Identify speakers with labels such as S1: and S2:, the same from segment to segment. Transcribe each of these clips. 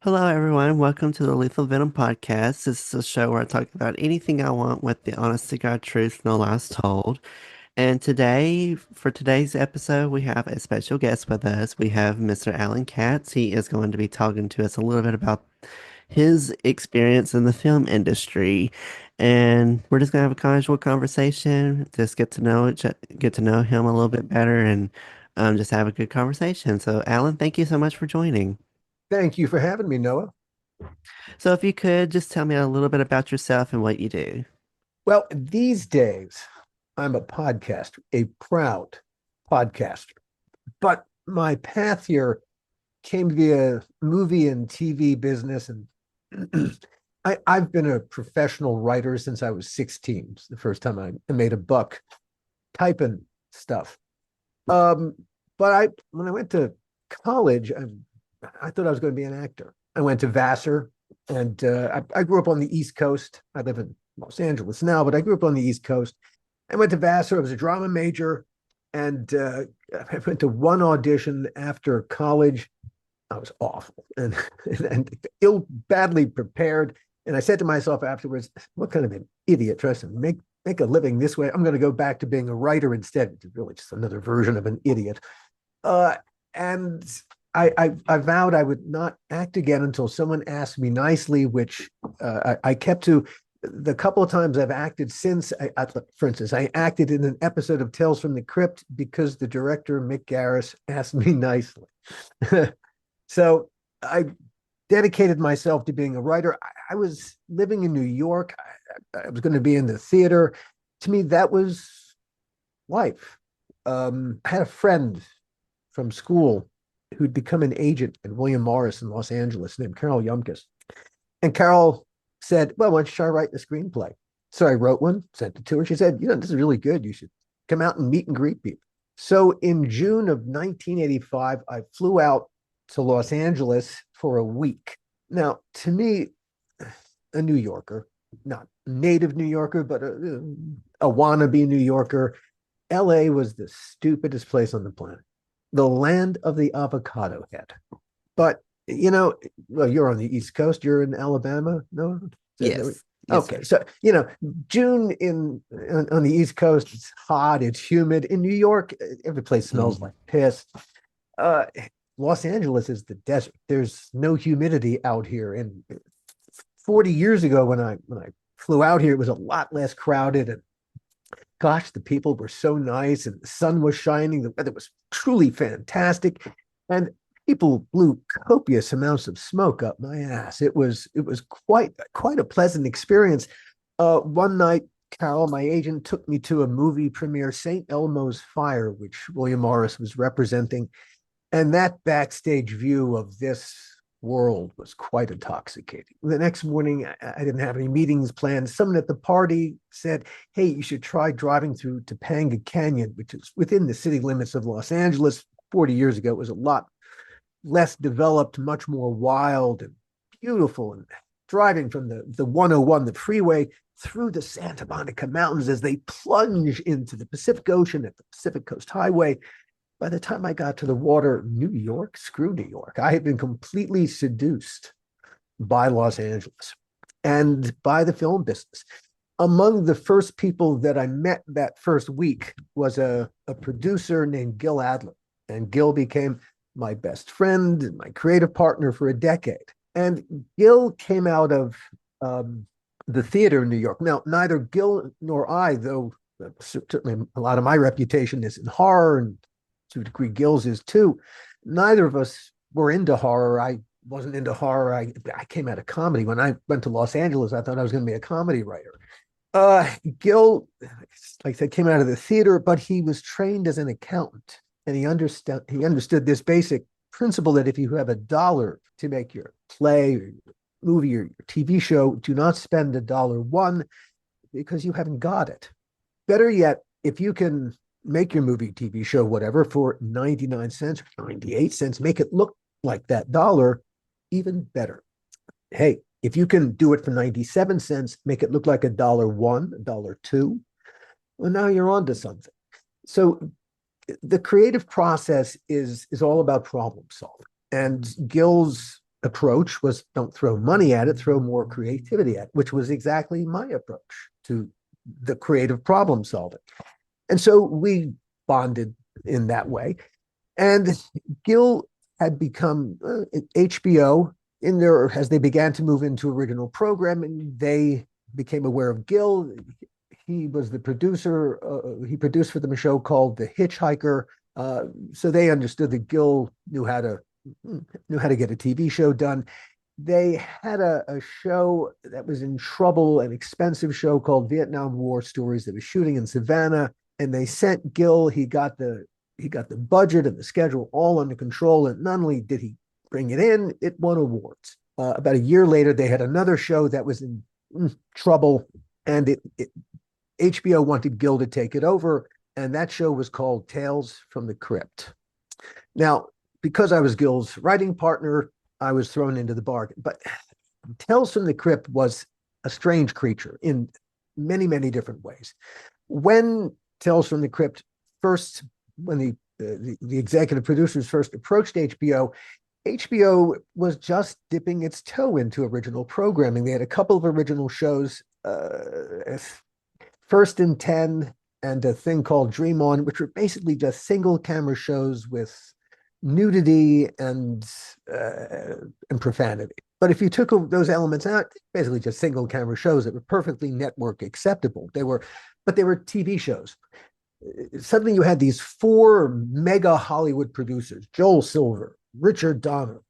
S1: Hello, everyone. Welcome to the Lethal Venom podcast. This is a show where I talk about anything I want with the honest to God truth, no lies told. And today, for today's episode, we have a special guest with us. We have Mr. Alan Katz. He is going to be talking to us a little bit about his experience in the film industry. And we're just gonna have a casual conversation, just get to know him a little bit better, and just have a good conversation. So, Alan, thank you so much for joining.
S2: Thank you for having me, Noah.
S1: So if you could just tell me a little bit about yourself and what you do.
S2: Well, these days, I'm a podcaster, a proud podcaster. But my path here came via movie and TV business. And I've been a professional writer since I was 16. It's the first time I made a buck typing stuff. Um, but when I went to college, I thought I was going to be an actor. I went to Vassar, and I grew up on the East Coast. I live in Los Angeles now, but I grew up on the East Coast. I went to Vassar. I was a drama major, and I went to one audition after college. I was awful and badly prepared. And I said to myself afterwards, "What kind of an idiot tries to make a living this way? I'm going to go back to being a writer instead." It's really just another version of an idiot. And I vowed I would not act again until someone asked me nicely, which I kept to. The couple of times I've acted since, for instance, I acted in an episode of Tales from the Crypt because the director, Mick Garris, asked me nicely. So I dedicated myself to being a writer. I was living in New York. I was going to be in the theater. To me, that was life. I had a friend from school who'd become an agent at William Morris in Los Angeles named Carol Yumkus. And Carol said, "Well, why don't you try writing a screenplay?" So I wrote one, sent it to her. She said, "This is really good. You should come out and meet and greet people." So in June of 1985, I flew out to Los Angeles for a week. Now, to me, a New Yorker, not a native New Yorker, but a wannabe New Yorker, LA was the stupidest place on the planet, the land of the avocado head. But well, you're on the East Coast. You're in Alabama, no?
S1: Yes. Yes,
S2: Okay,
S1: sir.
S2: so June on the East Coast, it's hot, it's humid. In New York, every place smells
S1: Mm.
S2: like piss. Uh, Los Angeles is the desert. There's no humidity out here. And 40 years ago, when I flew out here, it was a lot less crowded, and gosh, the people were so nice, and the sun was shining. The weather was truly fantastic, and people blew copious amounts of smoke up my ass. It was quite a pleasant experience. One night, Carol, my agent, took me to a movie premiere, St. Elmo's Fire, which William Morris was representing, and that backstage view of this world was quite intoxicating. The next morning, I didn't have any meetings planned. Someone at the party said, "Hey, you should try driving through Topanga Canyon," which is within the city limits of Los Angeles. 40 years ago, it was a lot less developed, much more wild and beautiful. And driving from the 101, the freeway, through the Santa Monica Mountains as they plunge into the Pacific Ocean at the Pacific Coast Highway. By the time I got to the water, New York, screw New York. I had been completely seduced by Los Angeles and by the film business. Among the first people that I met that first week was a producer named Gil Adler. And Gil became my best friend and my creative partner for a decade. And Gil came out of the theater in New York. Now, neither Gil nor I, though certainly a lot of my reputation is in horror, and to a degree Gil's is too, neither of us were into horror. I wasn't into horror. I came out of comedy. When I went to Los Angeles, I thought I was going to be a comedy writer. Gil, like I said, came out of the theater, but he was trained as an accountant, and he understood this basic principle that if you have $1 to make your play, or your movie, or your TV show, do not spend $1 because you haven't got it. Better yet, if you can make your movie, TV show, whatever, for 99 cents or 98 cents, make it look like that dollar, even better. Hey, if you can do it for 97 cents, make it look like $1, $2, well, now you're on to something. So the creative process is all about problem solving. And Gil's approach was don't throw money at it, throw more creativity at it, which was exactly my approach to the creative problem solving. And so we bonded in that way. And Gil had become HBO in there as they began to move into original programming. They became aware of Gil. He was the producer. He produced for them a show called The Hitchhiker. So they understood that Gil knew how to get a TV show done. They had a show that was in trouble, an expensive show called Vietnam War Stories that was shooting in Savannah, and they sent Gil. He got the budget and the schedule all under control, and not only did he bring it in, it won awards. About a year later, they had another show that was in trouble, and HBO wanted Gil to take it over, and that show was called Tales from the Crypt. Now, because I was Gil's writing partner, I was thrown into the bargain. But Tales from the Crypt was a strange creature in many, many different ways. When Tales from the Crypt first, when the executive producers first approached HBO was just dipping its toe into original programming. They had a couple of original shows, First and 10 and a thing called Dream On, which were basically just single camera shows with nudity and profanity. But if you took those elements out, basically just single camera shows that were perfectly network acceptable. They were TV shows. Suddenly you had these four mega Hollywood producers: Joel Silver, Richard Donner,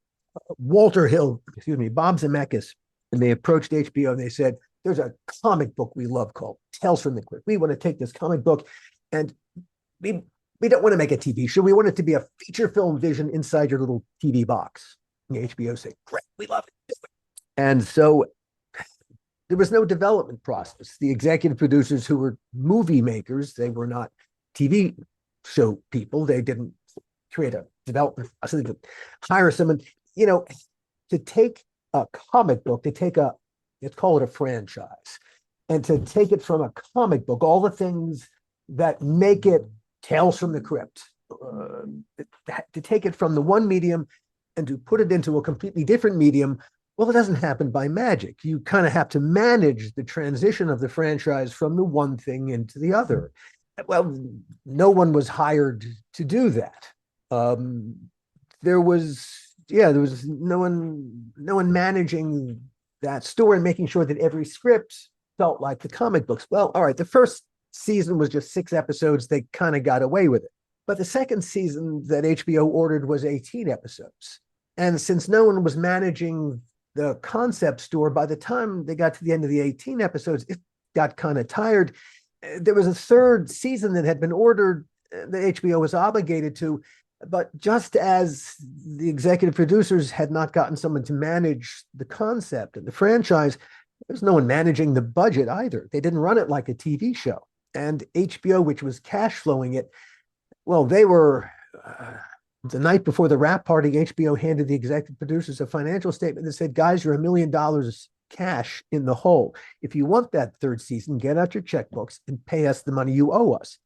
S2: Walter Hill, Bob Zemeckis, and they approached HBO and they said, "There's a comic book we love called Tales from the Crypt. We want to take this comic book and we don't want to make a TV show. We want it to be a feature film vision inside your little TV box." And HBO said, "Great, we love it. Do it." And so there was no development process. The executive producers, who were movie makers, they were not TV show people. They didn't create a development process. They could hire someone, to take a comic book, let's call it a franchise, and to take it from a comic book, all the things that make it Tales from the Crypt, to take it from the one medium and to put it into a completely different medium, well, it doesn't happen by magic. You kind of have to manage the transition of the franchise from the one thing into the other. Well, no one was hired to do that. There was no one managing that story and making sure that every script felt like the comic books. Well, all right, the first season was just 6 episodes. They kind of got away with it. But the second season that HBO ordered was 18 episodes. And since no one was managing the concept store, by the time they got to the end of the 18 episodes, it got kind of tired. There was a third season that had been ordered that HBO was obligated to, but just as the executive producers had not gotten someone to manage the concept and the franchise, there's no one managing the budget either. They didn't run it like a TV show. And HBO, which was cash flowing it, well, they were, the night before the wrap party, HBO handed the executive producers a financial statement that said, "Guys, you're $1 million cash in the hole. If you want that third season, get out your checkbooks and pay us the money you owe us."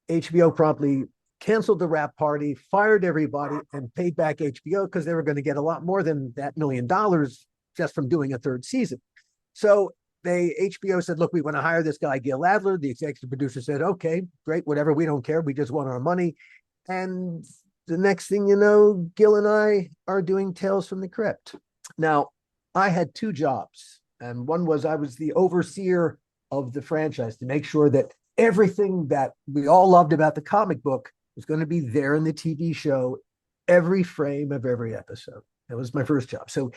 S2: HBO promptly canceled the wrap party, fired everybody, and paid back HBO because they were going to get a lot more than that $1 million just from doing a third season. So HBO said, "Look, we want to hire this guy, Gil Adler." The executive producer said, "Okay, great, whatever. We don't care. We just want our money." And the next thing you know, Gil and I are doing Tales from the Crypt. Now, I had 2 jobs, and one was I was the overseer of the franchise to make sure that everything that we all loved about the comic book was going to be there in the TV show, every frame of every episode. That was my first job. So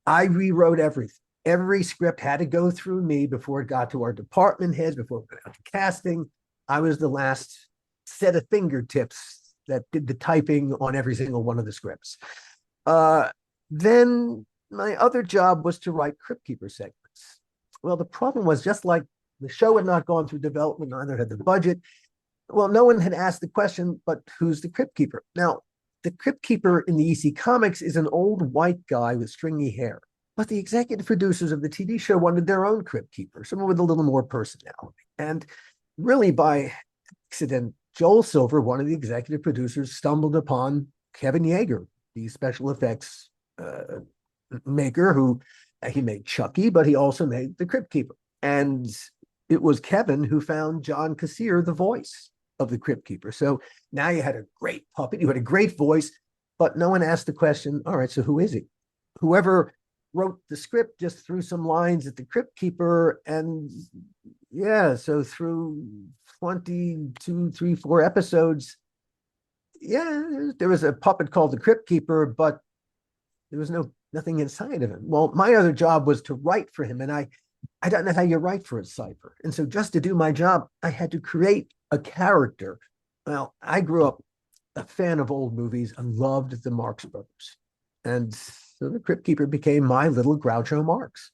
S2: I rewrote everything. Every script had to go through me before it got to our department heads, before it got to casting. I was the last set of fingertips that did the typing on every single one of the scripts. Then my other job was to write Crypt Keeper segments. Well, the problem was, just like the show had not gone through development, neither had the budget. Well, no one had asked the question, but who's the Crypt Keeper? Now, the Crypt Keeper in the EC Comics is an old white guy with stringy hair. But the executive producers of the TV show wanted their own Crypt Keeper, someone with a little more personality. And really, by accident, Joel Silver, one of the executive producers, stumbled upon Kevin Yeager, the special effects maker who he made Chucky, but he also made The Crypt Keeper. And it was Kevin who found John Kassir, the voice of the Crypt Keeper. So now you had a great puppet, you had a great voice, but no one asked the question, all right, so who is he? Whoever wrote the script just threw some lines at the Crypt Keeper, and yeah, so through 22, 3, 4 episodes, yeah, there was a puppet called the Crypt Keeper, but there was nothing inside of him. Well, my other job was to write for him, and I don't know how you write for a cipher. And so just to do my job, I had to create a character. Well, I grew up a fan of old movies and loved the Marx Brothers. And so the Crypt Keeper became my little Groucho Marx.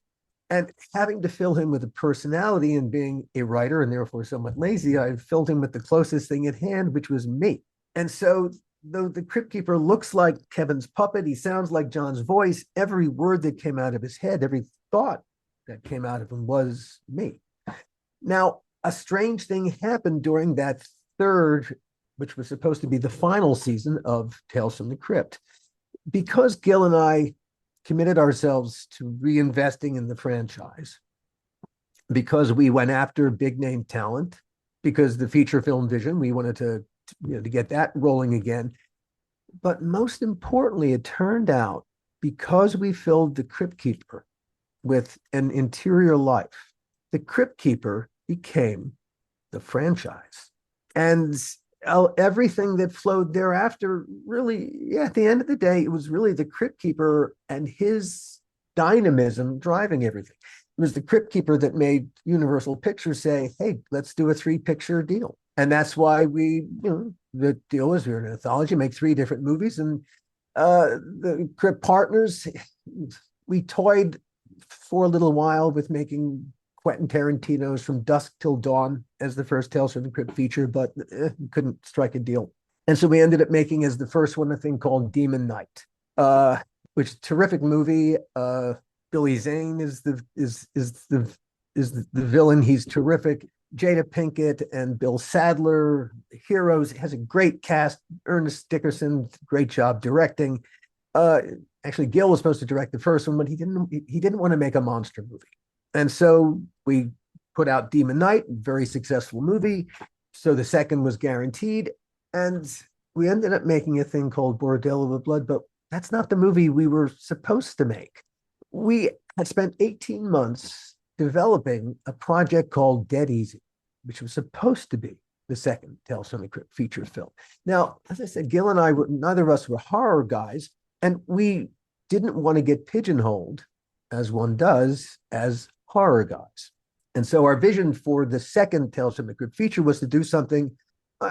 S2: And having to fill him with a personality and being a writer and therefore somewhat lazy, I filled him with the closest thing at hand, which was me. And so though the Crypt Keeper looks like Kevin's puppet, he sounds like John's voice, every word that came out of his head, every thought that came out of him was me. Now, a strange thing happened during that third, which was supposed to be the final season of Tales from the Crypt. Because Gil and I committed ourselves to reinvesting in the franchise, because we went after big name talent, because the feature film vision, we wanted to get that rolling again. But most importantly, it turned out because we filled the Crypt Keeper with an interior life, the Crypt Keeper became the franchise. And everything that flowed thereafter, really, yeah, at the end of the day, it was really the Crypt Keeper and his dynamism driving everything. It was the Crypt Keeper that made Universal Pictures say, hey, let's do a 3-picture deal. And that's why the deal is we're an anthology, make 3 different movies. And the Crypt Partners, we toyed for a little while with making Quentin Tarantino's From Dusk Till Dawn as the first Tales from the Crypt feature, but couldn't strike a deal. And so we ended up making as the first one a thing called Demon Knight, which is a terrific movie. Billy Zane is the villain. He's terrific. Jada Pinkett and Bill Sadler, heroes. It has a great cast. Ernest Dickerson, great job directing. Actually, Gil was supposed to direct the first one, but he didn't want to make a monster movie. And so we put out Demon Knight, very successful movie. So the second was guaranteed. And we ended up making a thing called Bordello of Blood, but that's not the movie we were supposed to make. We had spent 18 months developing a project called Dead Easy, which was supposed to be the second Tales from the Crypt feature film. Now, as I said, Gil and I neither of us were horror guys, and we didn't want to get pigeonholed, as one does, as horror guys. And so our vision for the second Tales from the Crypt feature was to do something,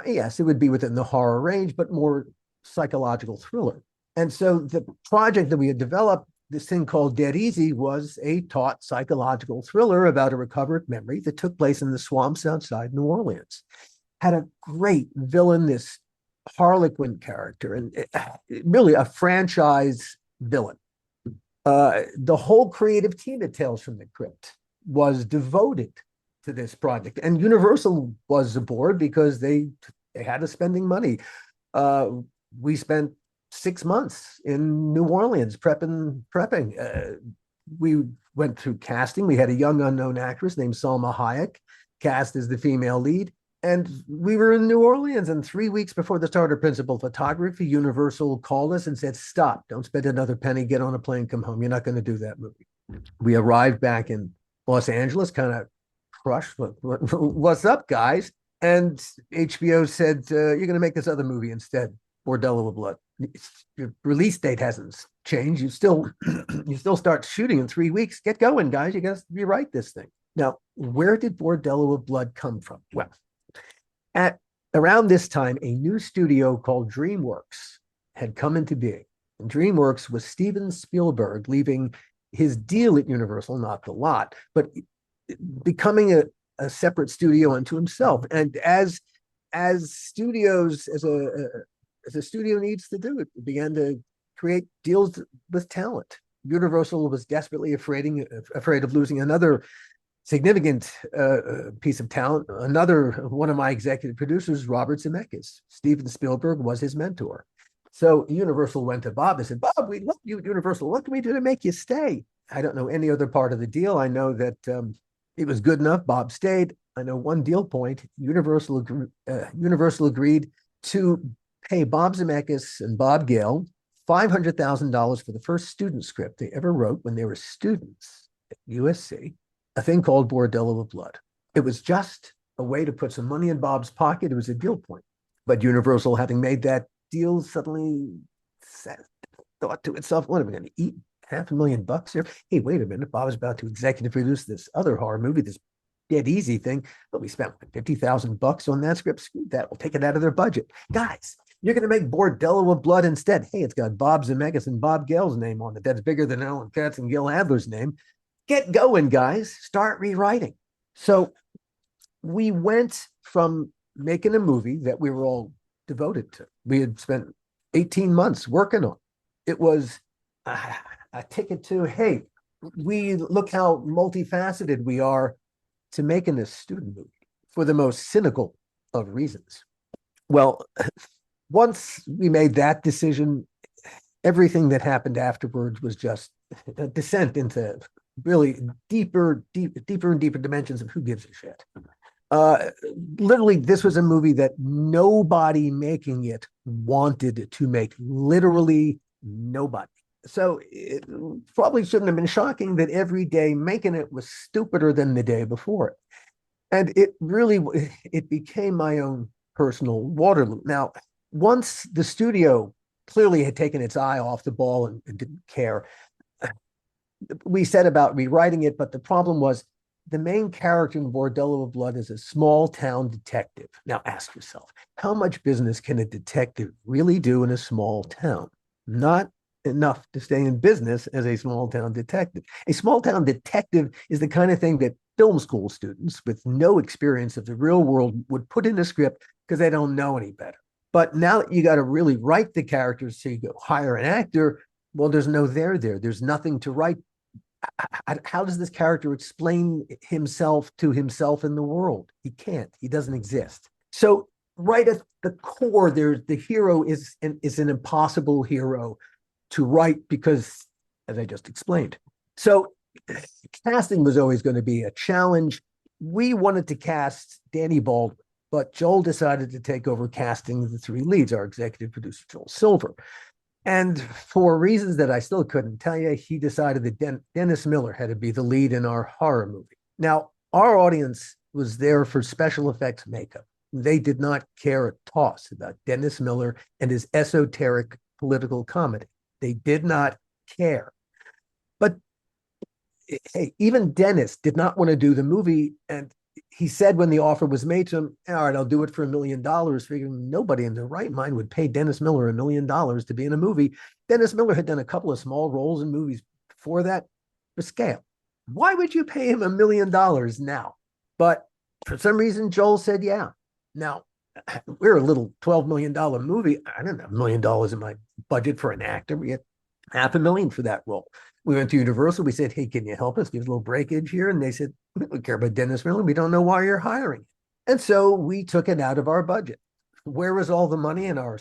S2: yes, it would be within the horror range, but more psychological thriller. And so the project that we had developed, this thing called Dead Easy, was a taut psychological thriller about a recovered memory that took place in the swamps outside New Orleans. Had a great villain, this Harlequin character, and really a franchise villain. The whole creative team at Tales from the Crypt was devoted to this project, and Universal was aboard because they had us spending money. We spent 6 months in New Orleans prepping. We went through casting. We had a young unknown actress named Salma Hayek cast as the female lead. And we were in New Orleans, and 3 weeks before the start of principal photography, Universal called us and said, stop, don't spend another penny, get on a plane, come home. You're not going to do that movie. We arrived back in Los Angeles, kind of crushed. What's up, guys? And HBO said, you're going to make this other movie instead, Bordello of Blood. Your release date hasn't changed. You still start shooting in 3 weeks. Get going, guys. You got to rewrite this thing. Now, where did Bordello of Blood come from? Well, at around this time, a new studio called DreamWorks had come into being. And DreamWorks was Steven Spielberg leaving his deal at Universal, not the lot, but becoming a separate studio unto himself. And as studios, as a studio needs to do, it began to create deals with talent. Universal was desperately afraid of losing another significant piece of talent. Another one of my executive producers, Robert Zemeckis. Steven Spielberg was his mentor. So Universal went to Bob and said, Bob, we love you, Universal. What can we do to make you stay? I don't know any other part of the deal. I know that it was good enough. Bob stayed. I know one deal point. Universal agreed to pay Bob Zemeckis and Bob Gale $500,000 for the first student script they ever wrote when they were students at USC, a thing called Bordello of Blood. It was just a way to put some money in Bob's pocket. It was a deal point. But Universal, having made that deal, suddenly thought to itself, what, are we going to eat $500,000 here? Hey, wait a minute. Bob was about to executive produce this other horror movie, this Dead Easy thing, but we spent $50,000 on that script. Screw that. We'll take it out of their budget. Guys, you're going to make Bordello of Blood instead. Hey, it's got Bob Zemeckis and Bob Gale's name on it. That's bigger than Alan Katz and Gil Adler's name. Get going, guys. Start rewriting. So we went from making a movie that we were all devoted to. We had spent 18 months working on. It was a ticket to, hey, we look how multifaceted we are, to making this student movie for the most cynical of reasons. Well, once we made that decision, everything that happened afterwards was just a descent into really deeper and deeper dimensions of who gives a shit. Literally, this was a movie that nobody making it wanted to make. Literally nobody. So it probably shouldn't have been shocking that every day making it was stupider than the day before. And it became my own personal Waterloo. Now, once the studio clearly had taken its eye off the ball and didn't care, we set about rewriting it. But the problem was, the main character in Bordello of Blood is a small town detective. Now ask yourself, how much business can a detective really do in a small town? Not enough to stay in business as a small town detective. A small town detective is the kind of thing that film school students with no experience of the real world would put in a script because they don't know any better. But now that you got to really write the characters, so you go hire an actor, well, there's no there there. There's nothing to write. How does this character explain himself to himself in the world? He can't. He doesn't exist. So right at the core, there's the hero is an impossible hero to write because, as I just explained. So casting was always going to be a challenge. We wanted to cast Danny Baldwin, but Joel decided to take over casting the three leads, our executive producer, Joel Silver. And for reasons that I still couldn't tell you, he decided that Dennis Miller had to be the lead in our horror movie. Now, our audience was there for special effects makeup. They did not care a toss about Dennis Miller and his esoteric political comedy. They did not care. But hey, even Dennis did not want to do the movie. And he said when the offer was made to him, all right, I'll do it for $1 million, figuring nobody in their right mind would pay Dennis Miller $1 million to be in a movie. Dennis Miller had done a couple of small roles in movies before that for scale. Why would you pay him $1 million now? But for some reason, Joel said, yeah. Now, we're a little $12 million movie. I don't have $1 million in my budget for an actor. We had $500,000 for that role. We went to Universal. We said, hey, can you help us? Give us a little breakage here. And they said, we don't care about Dennis Miller. We don't know why you're hiring. And so we took it out of our budget. Where was all the money in our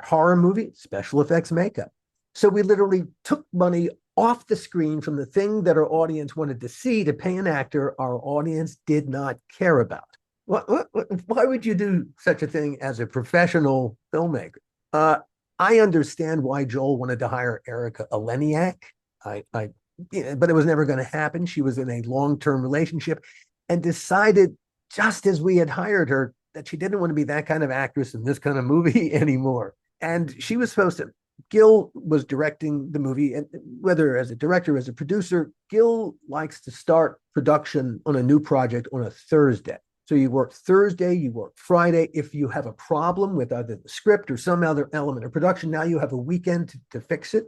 S2: horror movie? Special effects makeup. So we literally took money off the screen from the thing that our audience wanted to see to pay an actor our audience did not care about. Why would you do such a thing as a professional filmmaker? I understand why Joel wanted to hire Erica Eleniak. But it was never going to happen. She was in a long-term relationship and decided, just as we had hired her, that she didn't want to be that kind of actress in this kind of movie anymore. And she was supposed to. Gil was directing the movie, and whether as a director or as a producer, Gil likes to start production on a new project on a Thursday. So you work Thursday, you work Friday. If you have a problem with either the script or some other element of production, now you have a weekend to fix it.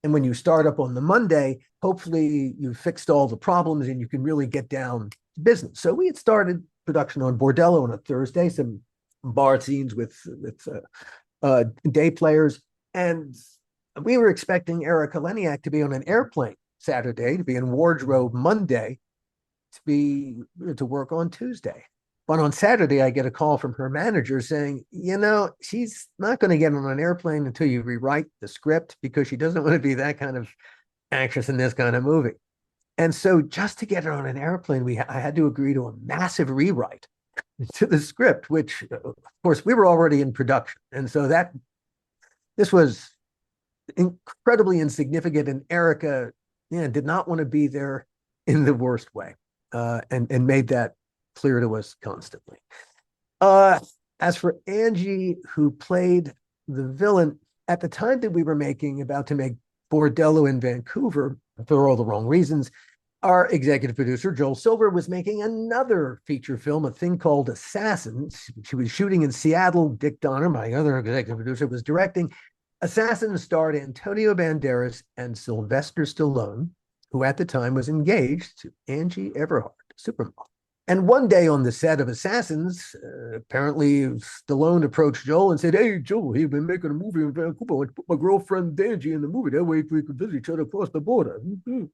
S2: And when you start up on the Monday, hopefully you've fixed all the problems and you can really get down to business. So we had started production on Bordello on a Thursday, some bar scenes with day players. And we were expecting Erica Leniak to be on an airplane Saturday, to be in wardrobe Monday, to work on Tuesday. But on Saturday, I get a call from her manager saying, she's not going to get on an airplane until you rewrite the script because she doesn't want to be that kind of actress in this kind of movie. And so just to get her on an airplane, I had to agree to a massive rewrite to the script, which of course we were already in production. And so this was incredibly insignificant. And Erica, did not want to be there in the worst way, and made that clear to us constantly. Uh, as for Angie, who played the villain at the time that we were about to make Bordello in Vancouver, for all the wrong reasons, our executive producer, Joel Silver, was making another feature film, a thing called Assassins. She was shooting in Seattle. Dick Donner, my other executive producer, was directing. Assassins starred Antonio Banderas and Sylvester Stallone, who at the time was engaged to Angie Everhart, supermodel. And one day on the set of Assassins, apparently Stallone approached Joel and said, "Hey, Joel, we've been making a movie in Vancouver. I want to put my girlfriend Angie in the movie. That way we could visit each other across the border." Mm-hmm.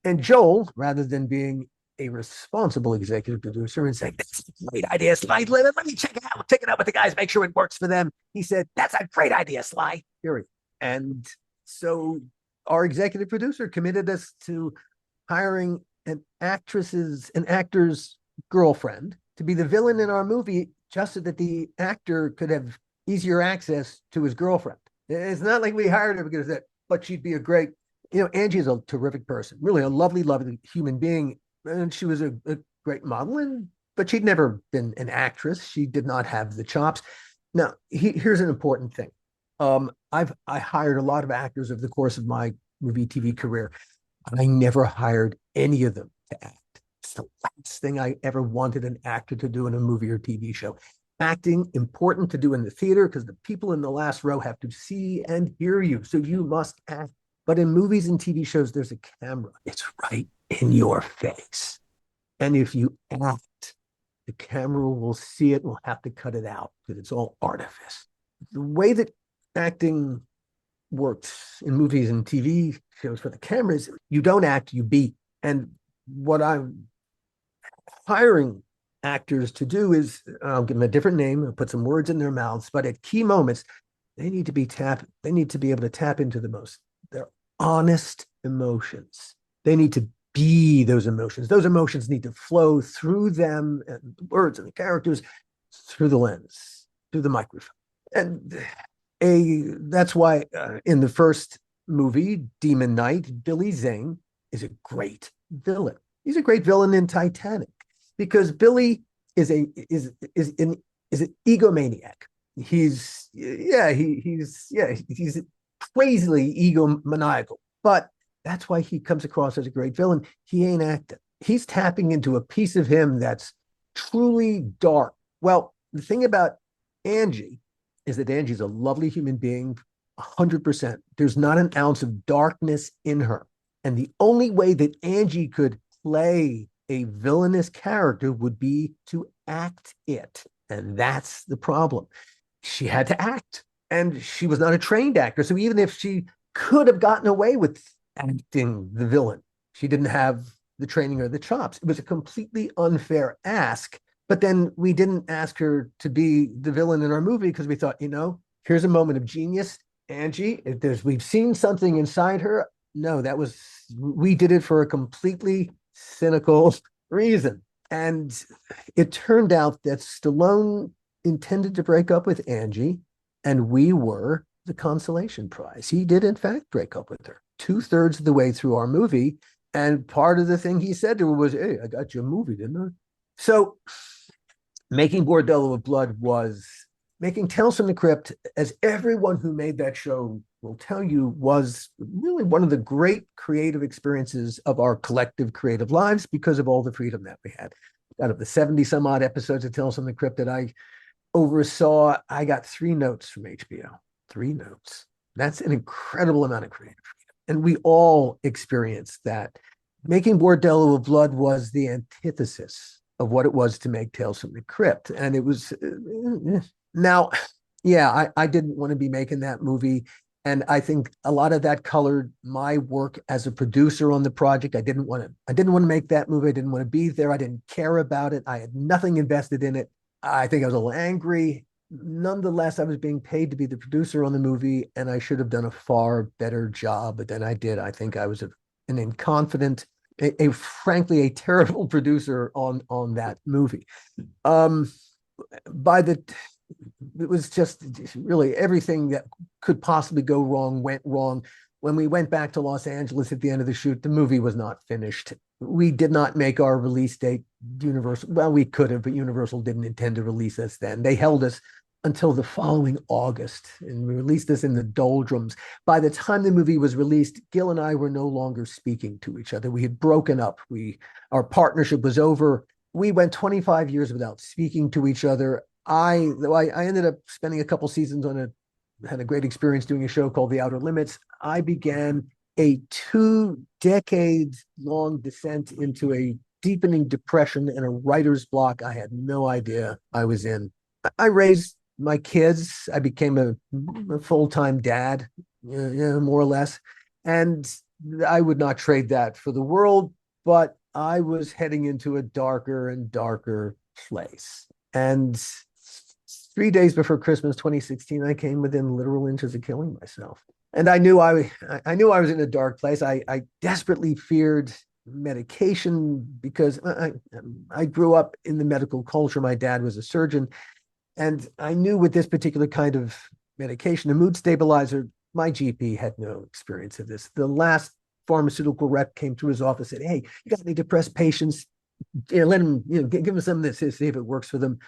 S2: And Joel, rather than being a responsible executive producer and saying, "That's a great idea, Sly. Let me check it out. Check it out with the guys. Make sure it works for them." He said, "That's a great idea, Sly." Period. And so our executive producer committed us to hiring an actor's girlfriend to be the villain in our movie, just so that the actor could have easier access to his girlfriend. It's not like we hired her because but she'd be a great, Angie is a terrific person, really a lovely, lovely human being. And she was a great model, but she'd never been an actress. She did not have the chops. Now, here's an important thing. I hired a lot of actors over the course of my movie TV career. I never hired any of them to act. It's the last thing I ever wanted an actor to do in a movie or TV show. Acting, important to do in the theater because the people in the last row have to see and hear you. So you must act. But in movies and TV shows, there's a camera. It's right in your face. And if you act, the camera will see it and will have to cut it out because it's all artifice. The way that acting works in movies and TV shows for the cameras, you don't act, you be. And what I'm hiring actors to do is, I'll give them a different name, I'll put some words in their mouths, but at key moments, they need to be able to tap into their honest emotions. They need to be those emotions. Those emotions need to flow through them and the words and the characters, through the lens, through the microphone. And that's why in the first movie, Demon Knight, Billy Zane is a great villain. He's a great villain in Titanic because Billy is an egomaniac. He's crazily egomaniacal, but that's why he comes across as a great villain. He ain't acting. He's tapping into a piece of him that's truly dark. Well, the thing about Angie is that Angie's a lovely human being, 100%. There's not an ounce of darkness in her. And the only way that Angie could play a villainous character would be to act it. And that's the problem. She had to act. And she was not a trained actor. So even if she could have gotten away with acting the villain, she didn't have the training or the chops. It was a completely unfair ask. But then we didn't ask her to be the villain in our movie because we thought, here's a moment of genius. Angie, we've seen something inside her. No, we did it for a completely cynical reason. And it turned out that Stallone intended to break up with Angie, and we were the consolation prize. He did, in fact, break up with her 2/3 of the way through our movie. And part of the thing he said to her was, "Hey, I got you a movie, didn't I?" So making Bordello of Blood was making Tales from the Crypt, as everyone who made that show will tell you, was really one of the great creative experiences of our collective creative lives because of all the freedom that we had. Out of the 70 some odd episodes of Tales from the Crypt that I oversaw, I got 3 notes from HBO. 3 notes. That's an incredible amount of creative freedom. And we all experienced that. Making Bordello of Blood was the antithesis of what it was to make Tales from the Crypt. And it was, now, yeah, I didn't want to be making that movie. And I think a lot of that colored my work as a producer on the project. I didn't want to make that movie. I didn't want to be there. I didn't care about it. I had nothing invested in it. I think I was a little angry. Nonetheless, I was being paid to be the producer on the movie, and I should have done a far better job than I did. I think I was an inconfident, frankly a terrible producer on that movie. Um, by the it was just really everything that could possibly go wrong went wrong. When we went back to Los Angeles at the end of the shoot, the movie was not finished. We did not make our release date. Universal, well, we could have, but Universal didn't intend to release us then. They held us until the following August, and we released us in the doldrums. By the time the movie was released, Gil and I were no longer speaking to each other. We had broken up. Our partnership was over. We went 25 years without speaking to each other. I ended up spending a couple seasons had a great experience doing a show called The Outer Limits. I began a 2 decades long descent into a deepening depression and a writer's block I had no idea I was in. I raised my kids. I became a full-time dad, more or less. And I would not trade that for the world, but I was heading into a darker and darker place. And 3 days before Christmas 2016, I came within literal inches of killing myself. And I knew I was in a dark place. I desperately feared medication because I grew up in the medical culture. My dad was a surgeon, and I knew with this particular kind of medication, a mood stabilizer, my GP had no experience of this. The last pharmaceutical rep came to his office and said, "Hey, you got any depressed patients? Let them, give them some of this, see if it works for them."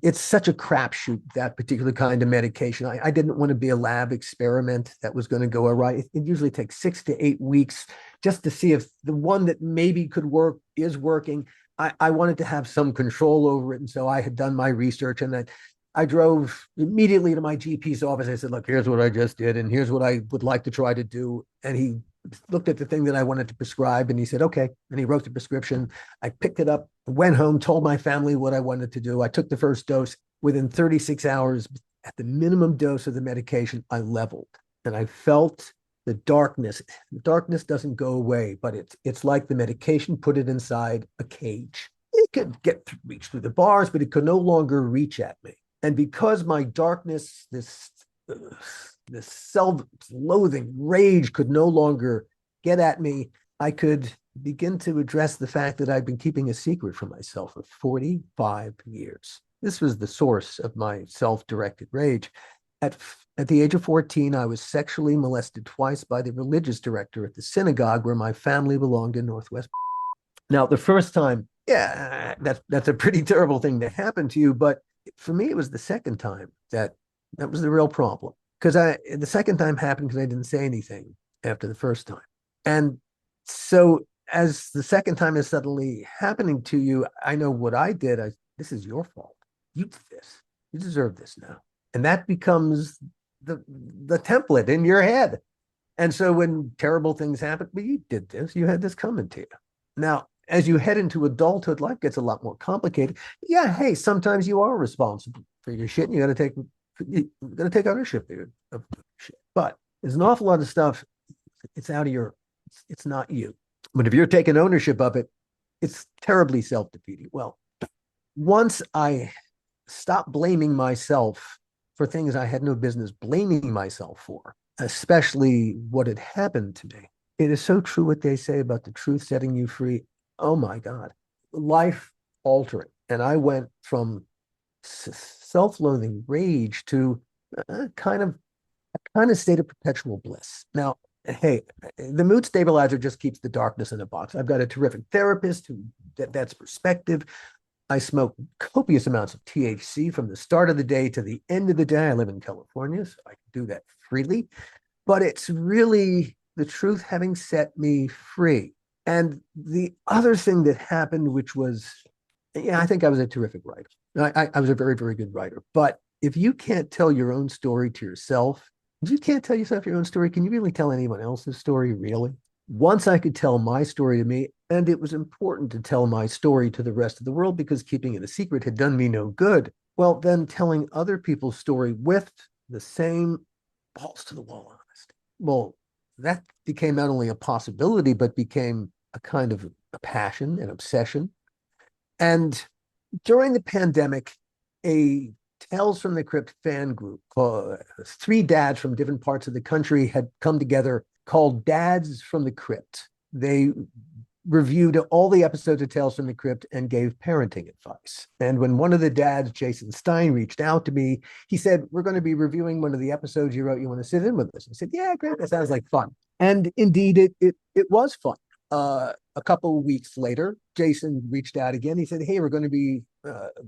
S2: It's such a crapshoot, that particular kind of medication. I didn't want to be a lab experiment that was going to go awry. It usually takes 6 to 8 weeks just to see if the one that maybe could work is working. I wanted to have some control over it. And so I had done my research, and I drove immediately to my GP's office. I said, "Look, here's what I just did, and here's what I would like to try to do." And he looked at the thing that I wanted to prescribe, and he said, "Okay." And he wrote the prescription. I picked it up, went home, told my family what I wanted to do. I took the first dose. Within 36 hours, at the minimum dose of the medication, I leveled, and I felt the darkness. The darkness doesn't go away, but it's like the medication put it inside a cage. It could reach through the bars, but it could no longer reach at me. And because my darkness, this self-loathing rage could no longer get at me, I could begin to address the fact that I'd been keeping a secret from myself for 45 years. This was the source of my self-directed rage. At the age of 14, I was sexually molested twice by the religious director at the synagogue where my family belonged in Northwest. Now, the first time, yeah, that's a pretty terrible thing to happen to you. But for me, it was the second time that was the real problem. Because the second time happened because I didn't say anything after the first time. And so as the second time is suddenly happening to you, I know what I did. This is your fault. You did this. You deserve this now. And that becomes the template in your head. And so when terrible things happen, well, you did this, you had this coming to you. Now, as you head into adulthood, life gets a lot more complicated. Yeah, hey, sometimes you are responsible for your shit, and you got to take ownership of shit. But there's an awful lot of stuff. It's out of it's not you. But if you're taking ownership of it, it's terribly self-defeating. Well, once I stopped blaming myself for things I had no business blaming myself for, especially what had happened to me. It is so true what they say about the truth setting you free. Oh my God, life altering. And I went from self-loathing rage to a kind of state of perpetual bliss. Now, hey, the mood stabilizer just keeps the darkness in a box. I've got a terrific therapist that's perspective. I smoke copious amounts of THC from the start of the day to the end of the day. I live in California, so I can do that freely. But it's really the truth having set me free. And the other thing that happened, which was, I think I was a terrific writer. I was a very, very good writer. But if you can't tell your own story to yourself, if you can't tell yourself your own story, can you really tell anyone else's story, really? Once I could tell my story to me, and it was important to tell my story to the rest of the world because keeping it a secret had done me no good, well, then telling other people's story with the same balls to the wall honesty. Well, that became not only a possibility, but became a kind of a passion, an obsession. And during the pandemic, a Tales from the Crypt fan group, three dads from different parts of the country had come together called Dads from the Crypt. They reviewed all the episodes of Tales from the Crypt and gave parenting advice. And when one of the dads, Jason Stein, reached out to me, he said, "We're going to be reviewing one of the episodes you wrote. You want to sit in with us?" I said, "Yeah, great. That sounds like fun." And indeed, it was fun. A couple of weeks later, Jason reached out again. He said, "Hey, we're going to be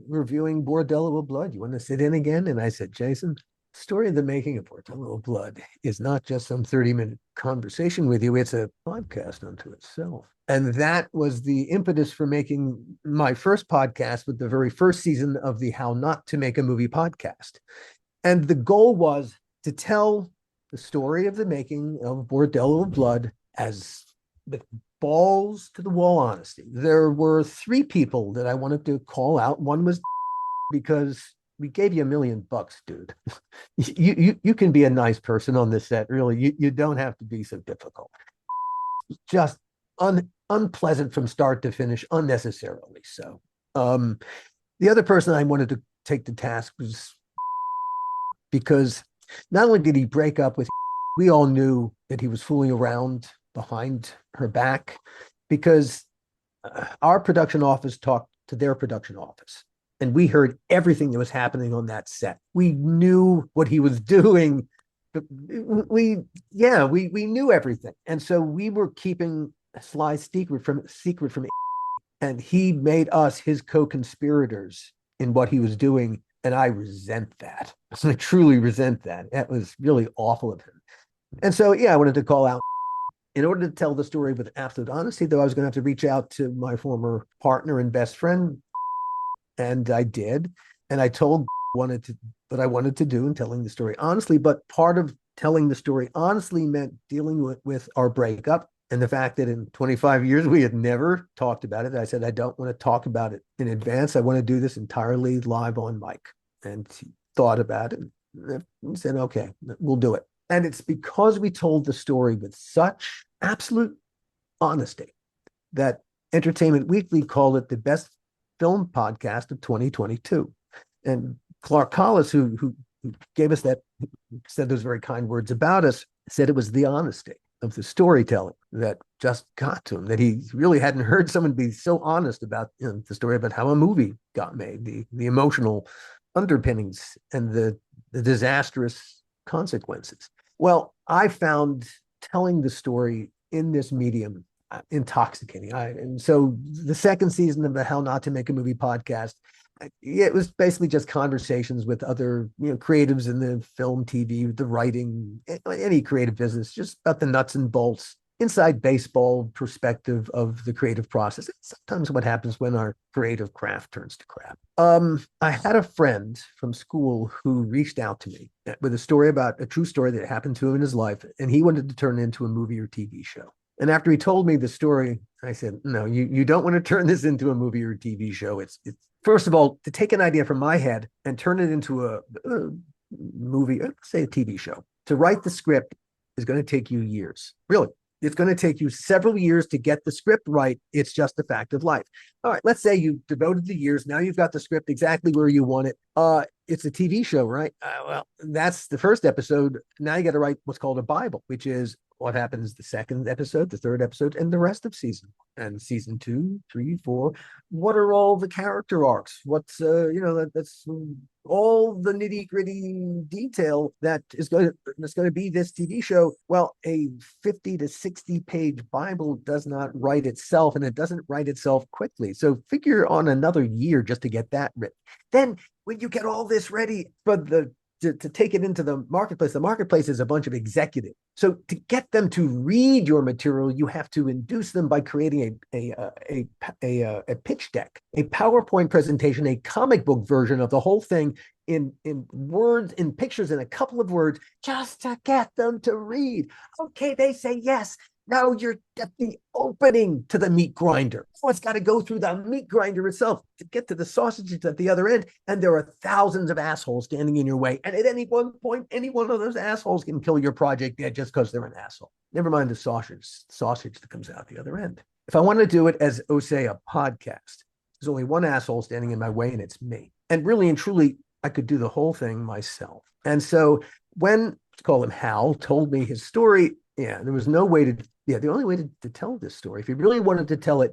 S2: reviewing Bordello of Blood. You want to sit in again?" And I said, "Jason, story of the making of Bordello of Blood is not just some 30-minute conversation with you, it's a podcast unto itself." And that was the impetus for making my first podcast with the very first season of the How Not to Make a Movie podcast. And the goal was to tell the story of the making of Bordello of Blood as with balls to the wall honesty. There were three people that I wanted to call out. One was because we gave you $1 million, dude. You can be a nice person on this set, really. You don't have to be so difficult. Just unpleasant from start to finish, unnecessarily so. The other person I wanted to take to task was because not only did he break up with, we all knew that he was fooling around behind her back because our production office talked to their production office. And we heard everything that was happening on that set. We knew what he was doing. We knew everything. And so we were keeping Sly's secret from and he made us his co-conspirators in what he was doing. And I resent that. I truly resent that. That was really awful of him. And so, yeah, I wanted to call out. In order to tell the story with absolute honesty, though, I was going to have to reach out to my former partner and best friend, and I did. And I told wanted to what I wanted to do and telling the story honestly. But part of telling the story honestly meant dealing with our breakup and the fact that in 25 years we had never talked about it. I said, I don't want to talk about it in advance. I want to do this entirely live on mic. And he thought about it and said, okay, we'll do it. And it's because we told the story with such absolute honesty that Entertainment Weekly called it the best film podcast of 2022. And Clark Collis, who gave us that, said those very kind words about us, said it was the honesty of the storytelling that just got to him, that he really hadn't heard someone be so honest about the story about how a movie got made, the emotional underpinnings and the disastrous consequences. Well, I found telling the story in this medium intoxicating. And so the second season of the How Not to Make a Movie podcast, it was basically just conversations with other creatives in the film, TV, the writing, any creative business, just about the nuts and bolts, inside baseball perspective of the creative process. It's sometimes what happens when our creative craft turns to crap. I had a friend from school who reached out to me with a story about a true story that happened to him in his life, and he wanted to turn it into a movie or TV show. And after he told me the story, I said, no, you don't want to turn this into a movie or a TV show. It's first of all, to take an idea from my head and turn it into a movie, say a TV show. To write the script is going to take you years. Really, it's going to take you several years to get the script right. It's just a fact of life. All right, let's say you devoted the years. Now you've got the script exactly where you want it. It's a TV show, right? Well, that's the first episode. Now you got to write what's called a Bible, which is what happens the second episode, the third episode, and the rest of season. And season 2, 3, 4. What are all the character arcs? What's that's all the nitty gritty detail that's going to be this TV show. Well, a 50 to 60 page Bible does not write itself, and it doesn't write itself quickly. So figure on another year just to get that written. Then when you get all this ready for to take it into the marketplace is a bunch of executives. So to get them to read your material, you have to induce them by creating a pitch deck, a PowerPoint presentation, a comic book version of the whole thing in words, in pictures, in a couple of words, just to get them to read. Okay, they say yes. Now you're at the opening to the meat grinder. So it's got to go through the meat grinder itself to get to the sausages at the other end. And there are thousands of assholes standing in your way. And at any one point, any one of those assholes can kill your project just because they're an asshole. Never mind the sausage that comes out the other end. If I want to do it as, say, a podcast, there's only one asshole standing in my way, and it's me. And really and truly, I could do the whole thing myself. And so when, let's call him Hal, told me his story, yeah, there was no way to, yeah, the only way to tell this story, if he really wanted to tell it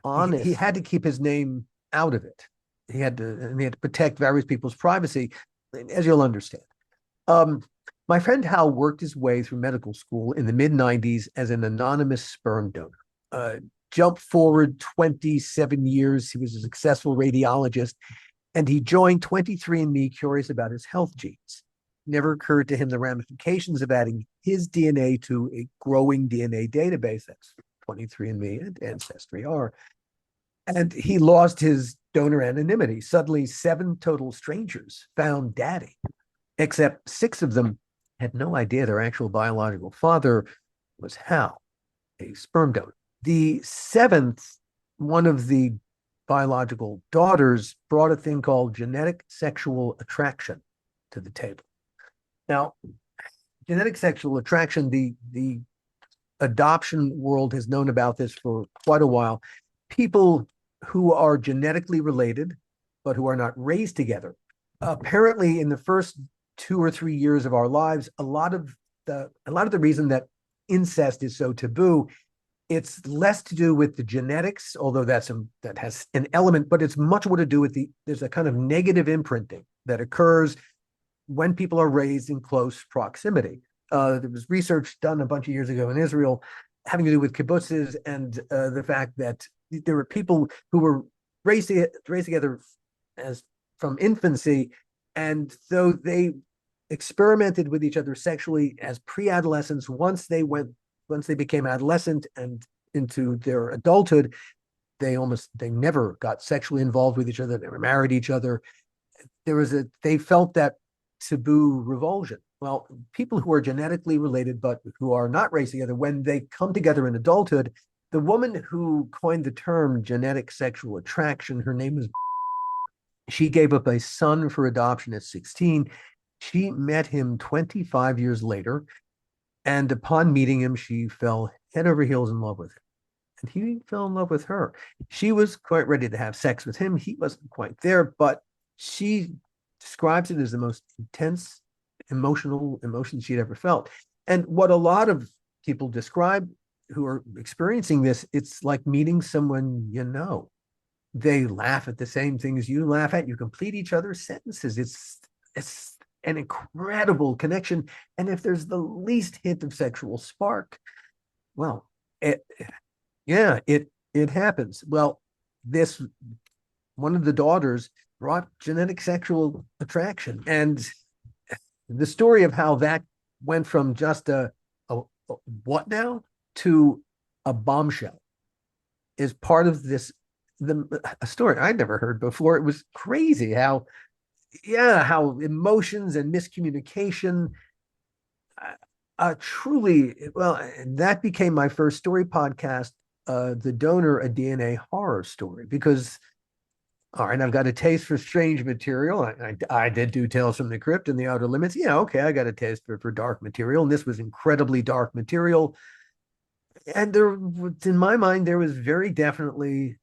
S2: honest, he had to keep his name out of it. He had to protect various people's privacy, as you'll understand. Um, my friend Hal worked his way through medical school in the mid 90s as an anonymous sperm donor. Uh, jump forward 27 years, he was a successful radiologist, and he joined 23andMe curious about his health genes. Never occurred to him the ramifications of adding his DNA to a growing DNA database. That's 23andMe and Ancestry are. And he lost his donor anonymity. Suddenly, 7 total strangers found daddy, except 6 of them had no idea their actual biological father was Hal, a sperm donor. The 7th, one of the biological daughters, brought a thing called genetic sexual attraction to the table. Now, genetic sexual attraction, the adoption world has known about this for quite a while. People who are genetically related, but who are not raised together. Apparently, in the first 2 or 3 years of our lives, a lot of the reason that incest is so taboo, it's less to do with the genetics, although that has an element, but it's much more to do with there's a kind of negative imprinting that occurs when people are raised in close proximity. There was research done a bunch of years ago in Israel having to do with kibbutzes and the fact that there were people who were raised together as from infancy, and though they experimented with each other sexually as pre-adolescents, once they became adolescent and into their adulthood, they never got sexually involved with each other. They never married each other. They felt that taboo revulsion. Well, people who are genetically related but who are not raised together, when they come together in adulthood, the woman who coined the term genetic sexual attraction, her name is, she gave up a son for adoption at 16. She met him 25 years later, and upon meeting him, she fell head over heels in love with him. And he fell in love with her. She was quite ready to have sex with him. He wasn't quite there, but she describes it as the most intense emotion she'd ever felt. And what a lot of people describe who are experiencing this, it's like meeting someone you know. They laugh at the same things you laugh at. You complete each other's sentences. It's an incredible connection. And if there's the least hint of sexual spark, well, it happens. Well, this one of the daughters brought genetic sexual attraction, and the story of how that went from just a what now to a bombshell is part of a story I'd never heard before. It was crazy how emotions and miscommunication truly, well, that became my first story podcast, The Donor, a DNA horror story, because all right, I've got a taste for strange material. I did do Tales from the Crypt and the Outer Limits. Yeah, okay, I got a taste for dark material, and this was incredibly dark material. And there, in my mind, there was very definitely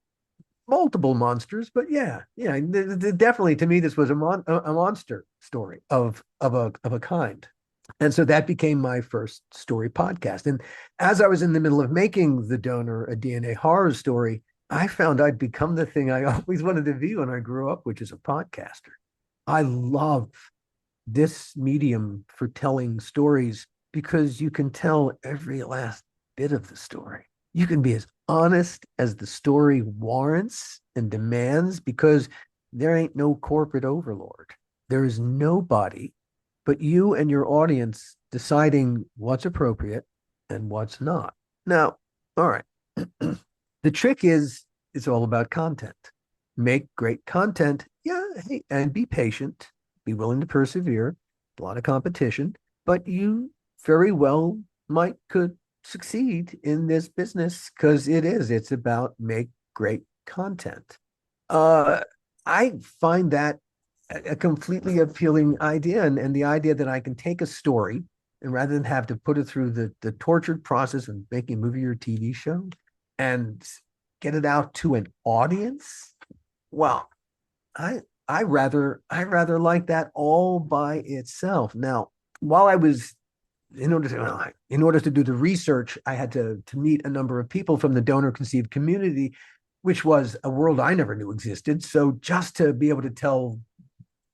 S2: multiple monsters, but definitely to me, this was a monster story of a kind. And so that became my first story podcast. And as I was in the middle of making The Donor, a DNA horror story, I found I'd become the thing I always wanted to be when I grew up, which is a podcaster. I love this medium for telling stories because you can tell every last bit of the story. You can be as honest as the story warrants and demands because there ain't no corporate overlord. There is nobody but you and your audience deciding what's appropriate and what's not. Now, all right. The trick is it's all about content. Make great content, hey, and be patient, be willing to persevere. A lot of competition, but you very well could succeed in this business because it's about make great content. Uh, I find that a completely appealing idea, and the idea that I can take a story and rather than have to put it through the tortured process of making a movie or TV show and get it out to an audience. Well, I rather like that all by itself. Now, while I was in order to do the research, I had to meet a number of people from the donor conceived community, which was a world I never knew existed. So just to be able to tell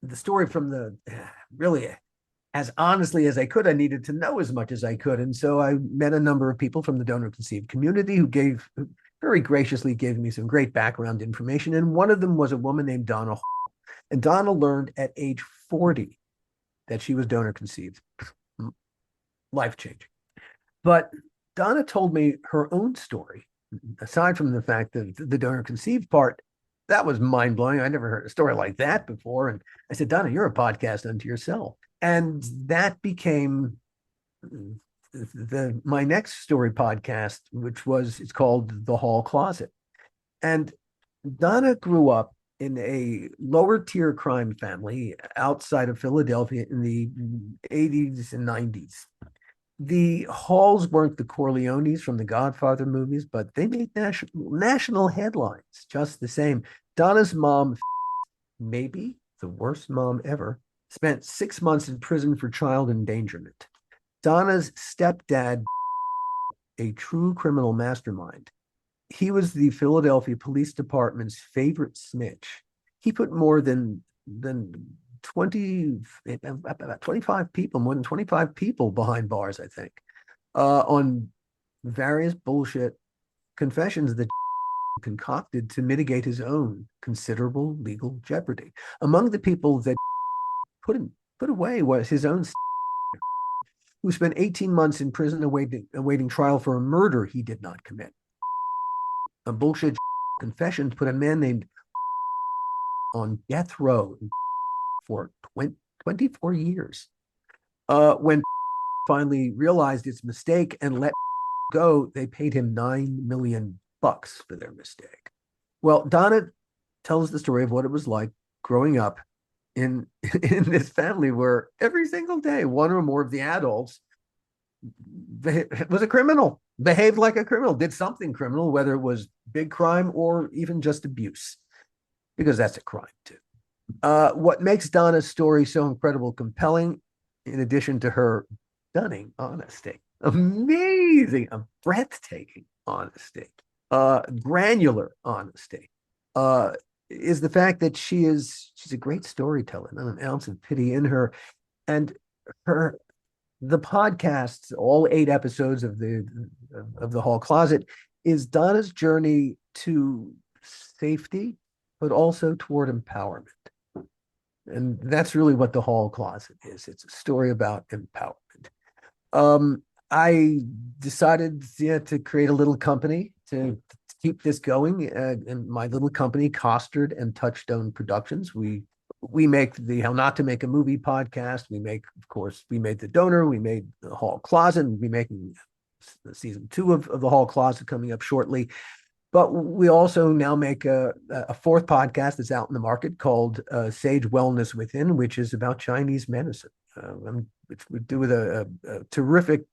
S2: the story from the really as honestly as I could, I needed to know as much as I could. And so I met a number of people from the donor conceived community who very graciously gave me some great background information. And one of them was a woman named Donna. And Donna learned at age 40 that she was donor conceived. Life changing. But Donna told me her own story, aside from the fact that the donor conceived part, that was mind blowing. I never heard a story like that before. And I said, Donna, you're a podcast unto yourself. And that became my next story podcast, it's called The Hall Closet. And Donna grew up in a lower tier crime family outside of Philadelphia in the 80s and 90s. The Halls weren't the Corleones from the Godfather movies, but they made national headlines just the same. Donna's mom, maybe the worst mom ever, spent 6 months in prison for child endangerment. Donna's stepdad, a true criminal mastermind, he was the Philadelphia Police Department's favorite snitch. He put more than 20 about 25 people, more than 25 people behind bars, I think, on various bullshit confessions that concocted to mitigate his own considerable legal jeopardy. Among the people that put away was his own, who spent 18 months in prison awaiting trial for a murder he did not commit. A bullshit confession put a man named on death row for 24 years. When finally realized its mistake and let go, they paid him $9 million for their mistake. Well, Donna tells the story of what it was like growing up in in this family where every single day one or more of the adults was a criminal, behaved like a criminal, did something criminal, whether it was big crime or even just abuse, because that's a crime too. What makes Donna's story so incredible, compelling, in addition to her stunning honesty, amazing, breathtaking honesty, granular honesty, is the fact that she's a great storyteller, not an ounce of pity in her, and her the podcast, all 8 episodes of the Hall Closet, is Donna's journey to safety, but also toward empowerment. And that's really what the Hall Closet is. It's a story about empowerment. I decided to create a little company to keep this going. And my little company, Costard and Touchstone Productions, we make the How Not to Make a Movie podcast. Of course, we made The Donor, we made The Hall Closet, and we'll be making season 2 of The Hall Closet coming up shortly. But we also now make a fourth podcast that's out in the market called Sage Wellness Within, which is about Chinese medicine. Which we do with a terrific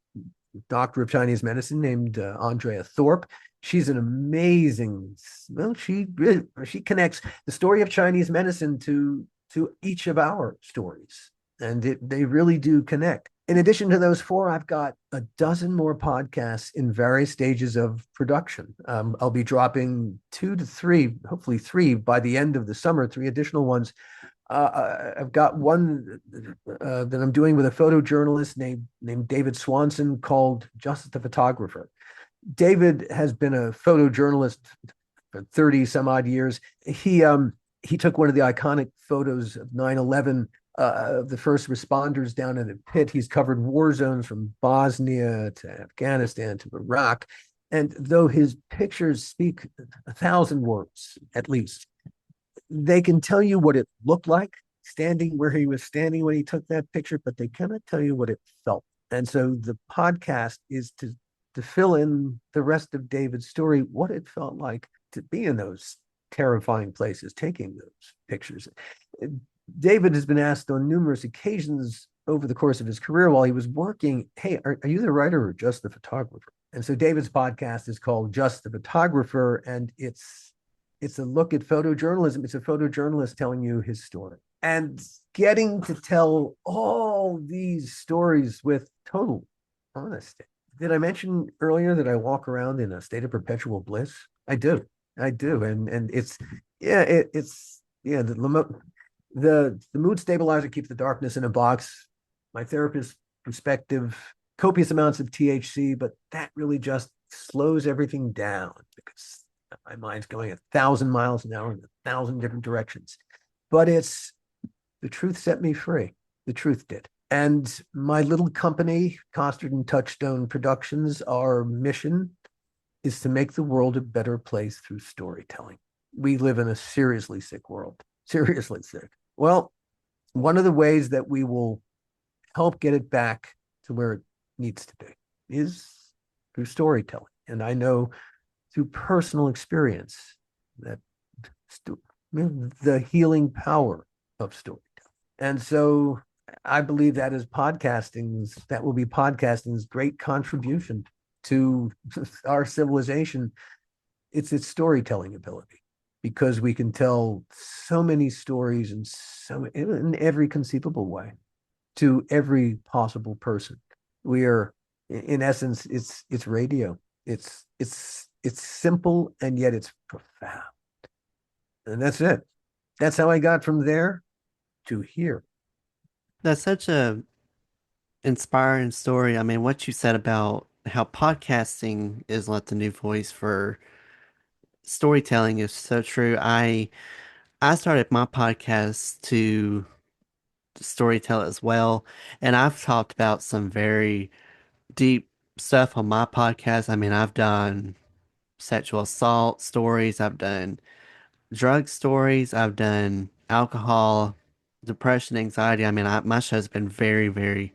S2: doctor of Chinese medicine named Andrea Thorpe. She's an amazing, well, she connects the story of Chinese medicine to each of our stories, and they really do connect. In addition to those 4, I've got a dozen more podcasts in various stages of production. I'll be dropping 2 to 3, hopefully 3 by the end of the summer, 3 additional ones. I've got one that I'm doing with a photojournalist named David Swanson called Just the Photographer. David has been a photojournalist for 30 some odd years. He took one of the iconic photos of 9/11 of the first responders down in the pit. He's covered war zones from Bosnia to Afghanistan to Iraq. And though his pictures speak 1,000 words at least, they can tell you what it looked like standing where he was standing when he took that picture, but they cannot tell you what it felt. And so the podcast is to to fill in the rest of David's story, what it felt like to be in those terrifying places, taking those pictures. David has been asked on numerous occasions over the course of his career while he was working, hey, are you the writer or just the photographer? And so David's podcast is called Just the Photographer, and it's a look at photojournalism. It's a photojournalist telling you his story and getting to tell all these stories with total honesty. Did I mention earlier that I walk around in a state of perpetual bliss? I do. I do. And it's yeah, it's yeah, the mood stabilizer keeps the darkness in a box. My therapist's perspective, copious amounts of THC, but that really just slows everything down because my mind's going 1,000 miles an hour in 1,000 different directions. But it's the truth set me free. The truth did. And my little company, Costard and Touchstone Productions, our mission is to make the world a better place through storytelling. We live in a seriously sick world, seriously sick. Well, one of the ways that we will help get it back to where it needs to be is through storytelling. And I know through personal experience that the healing power of storytelling. And so I believe that is that will be podcasting's great contribution to our civilization. It's its storytelling ability because we can tell so many stories in every conceivable way to every possible person. We are, in essence, it's radio. It's simple and yet it's profound. And that's it. That's how I got from there to here.
S1: That's such a inspiring story. I mean, what you said about how podcasting is like the new voice for storytelling is so true. I started my podcast to storytell as well, and I've talked about some very deep stuff on my podcast. I mean, I've done sexual assault stories, I've done drug stories, I've done alcohol, depression, anxiety. I mean, my show's been very, very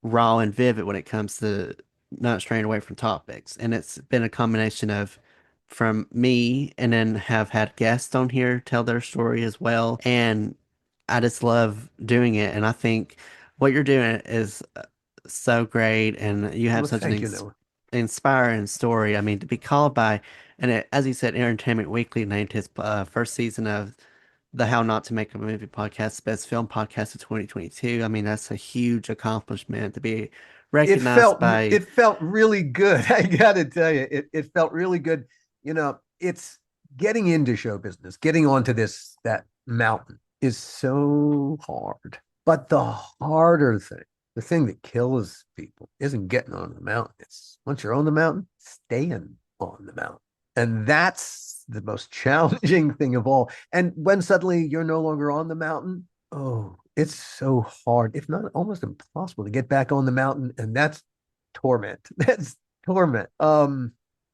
S1: raw and vivid when it comes to not straying away from topics. And it's been a combination of from me and then have had guests on here tell their story as well. And I just love doing it. And I think what you're doing is so great. And you have
S2: Well,
S1: such an
S2: thank you, Noah.
S1: inspiring story. I mean, to be called by, and as you said, Entertainment Weekly named his first season of the How Not to Make a Movie podcast, best film podcast of 2022. I mean, that's a huge accomplishment to be
S2: it
S1: recognized
S2: felt
S1: by.
S2: it felt really good. I gotta tell you, it felt really good. It's getting into show business, getting onto that mountain is so hard. But the harder thing, the thing that kills people, isn't getting on the mountain. It's once you're on the mountain, staying on the mountain. And that's the most challenging thing of all. And when suddenly you're no longer on the mountain, oh, it's so hard, if not almost impossible, to get back on the mountain. And that's torment. That's torment.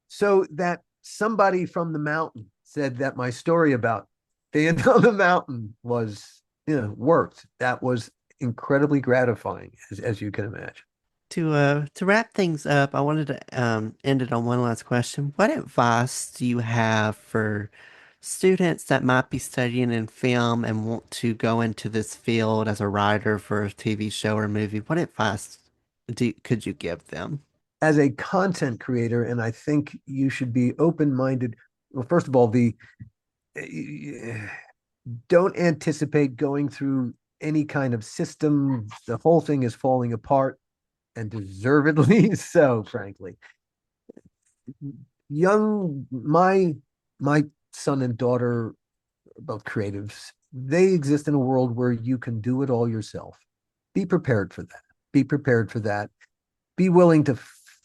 S2: So that somebody from the mountain said that my story about being on the mountain was, worked. That was incredibly gratifying, as you can imagine.
S1: To wrap things up, I wanted to end it on one last question. What advice do you have for students that might be studying in film and want to go into this field as a writer for a TV show or movie? What advice could you give them?
S2: As a content creator, and I think you should be open-minded. Well, first of all, the don't anticipate going through any kind of system. The whole thing is falling apart, and deservedly so, frankly. My son and daughter are both creatives. They exist in a world where you can do it all yourself. Be prepared for that. Be prepared for that. Be willing to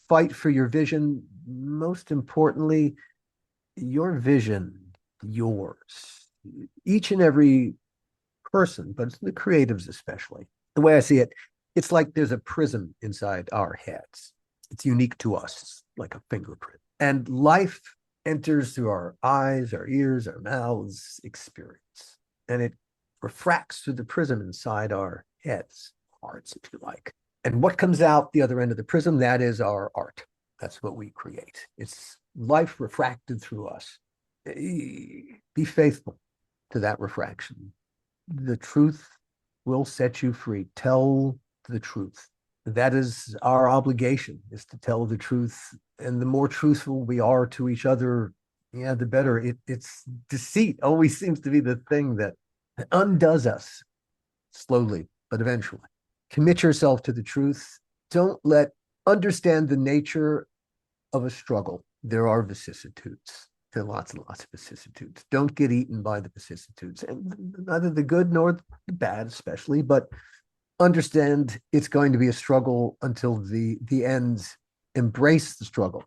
S2: fight for your vision. Most importantly, your vision, yours. Each and every person, but the creatives especially. The way I see it, it's like there's a prism inside our heads. It's unique to us, like a fingerprint. And life enters through our eyes, our ears, our mouths, experience. And it refracts through the prism inside our heads, hearts, if you like. And what comes out the other end of the prism, that is our art. That's what we create. It's life refracted through us. Be faithful to that refraction. The truth will set you free. Tell the truth. That is our obligation, is to tell the truth. And the more truthful we are to each other, yeah, the better. It's deceit always seems to be the thing that undoes us slowly, but eventually. Commit yourself to the truth. Don't let understand the nature of a struggle. There are vicissitudes. There are lots and lots of vicissitudes. Don't get eaten by the vicissitudes, and neither the good nor the bad, especially. But understand it's going to be a struggle until the end. Embrace the struggle,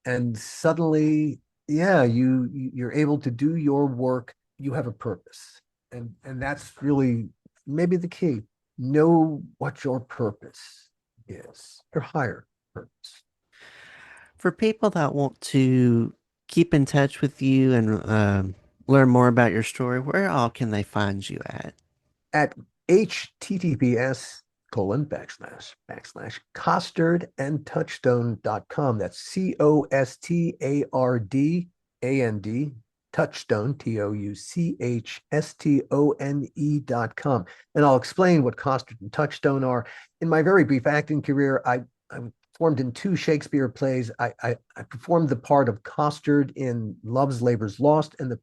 S2: and suddenly, yeah, you're able to do your work. You have a purpose, and that's really maybe the key. Know what your purpose is. Your higher purpose.
S1: For people that want to keep in touch with you and learn more about your story, where all can they find you at?
S2: At https:// costard and touchstone.com. That's COSTARDAND touchstone TOUCHSTONE.com. And I'll explain what costard and touchstone are. In my very brief acting career, I performed in two Shakespeare plays. I performed the part of Costard in Love's Labour's Lost and the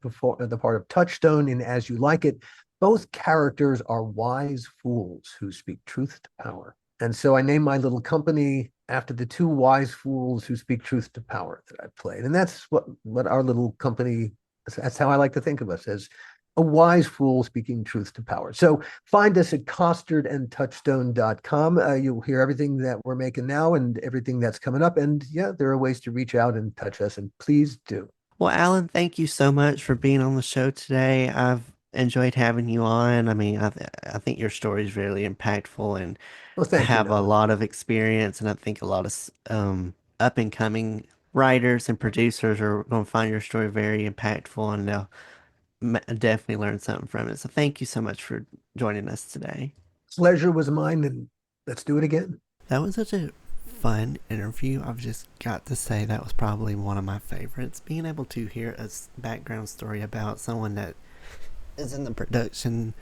S2: part of Touchstone in As You Like It. Both characters are wise fools who speak truth to power. And so I named my little company after the two wise fools who speak truth to power that I played. And that's what our little company, that's how I like to think of us, as a wise fool speaking truth to power. So find us at costardandtouchstone.com. You'll hear everything that we're making now and everything that's coming up. And yeah, there are ways to reach out and touch us, and please do.
S1: Well, Alan, thank you so much for being on the show today. I've enjoyed having you on. I mean, I think your story is really impactful and
S2: Well, thank you,
S1: have a
S2: Noah.
S1: lot of experience. And I think a lot of up and coming writers and producers are going to find your story very impactful and they'll definitely learn something from it. So thank you so much for joining us today.
S2: Pleasure was mine, and let's do it again.
S1: That was such a fun interview. I've just got to say that was probably one of my favorites. Being able to hear a background story about someone that is in the production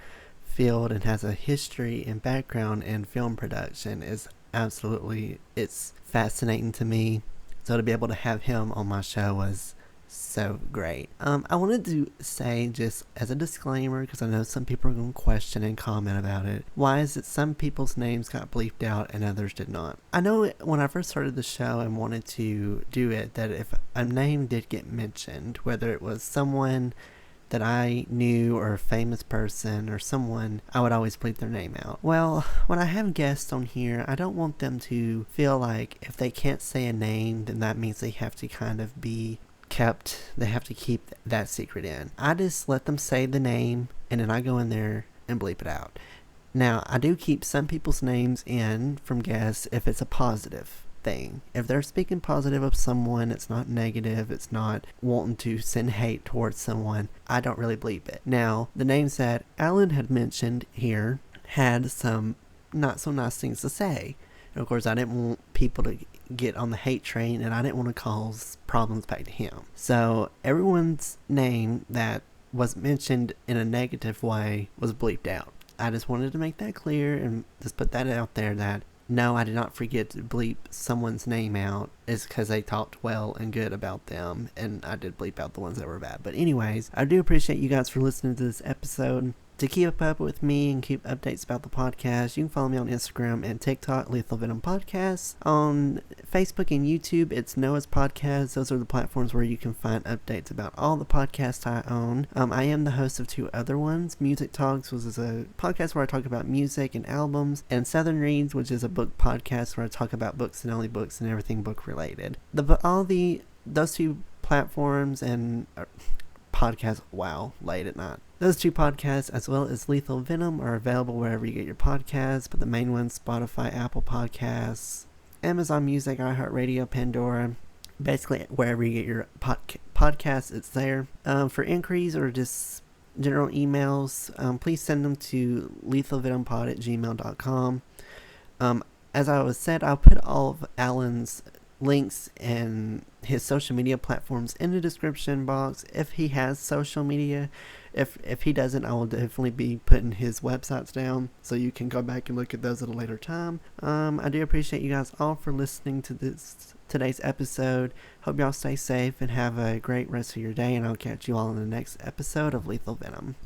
S1: field and has a history and background in film production is absolutely, it's fascinating to me. So to be able to have him on my show was so great. I wanted to say, just as a disclaimer, because I know some people are going to question and comment about it, why is it some people's names got bleeped out and others did not? I know when I first started the show and wanted to do it, that if a name did get mentioned, whether it was someone that I knew or a famous person or someone, I would always bleep their name out. Well, when I have guests on here, I don't want them to feel like if they can't say a name, then that means they have to kind of be they have to keep that secret in. I just let them say the name and then I go in there and bleep it out. Now, I do keep some people's names in from guests if it's a positive thing. If they're speaking positive of someone, it's not negative, it's not wanting to send hate towards someone, I don't really bleep it. Now, the names that Alan had mentioned here had some not so nice things to say. And of course, I didn't want people to get on the hate train and I didn't want to cause problems back to him. So everyone's name that was mentioned in a negative way was bleeped out. I just wanted to make that clear and just put that out there that no, I did not forget to bleep someone's name out. It's because they talked well and good about them, and I did bleep out the ones that were bad. But anyways, I do appreciate you guys for listening to this episode. To keep up with me and keep updates about the podcast, you can follow me on Instagram and TikTok, Lethal Venom Podcast. On Facebook and YouTube, it's Noah's Podcast. Those are the platforms where you can find updates about all the podcasts I own. I am the host of two other ones. Music Talks, which is a podcast where I talk about music and albums, and Southern Reads, which is a book podcast where I talk about books and only books and everything book related. Those two platforms and podcasts, wow, late at night. Those two podcasts, as well as Lethal Venom, are available wherever you get your podcasts, but the main ones, Spotify, Apple Podcasts, Amazon Music, iHeartRadio, Pandora, basically wherever you get your podcasts, it's there. For inquiries or just general emails, please send them to lethalvenompod@gmail.com. As I was said, I'll put all of Alan's links and his social media platforms in the description box if he has social media. If he doesn't, I will definitely be putting his websites down so you can go back and look at those at a later time. I do appreciate you guys all for listening to today's episode. Hope y'all stay safe and have a great rest of your day, and I'll catch you all in the next episode of Lethal Venom.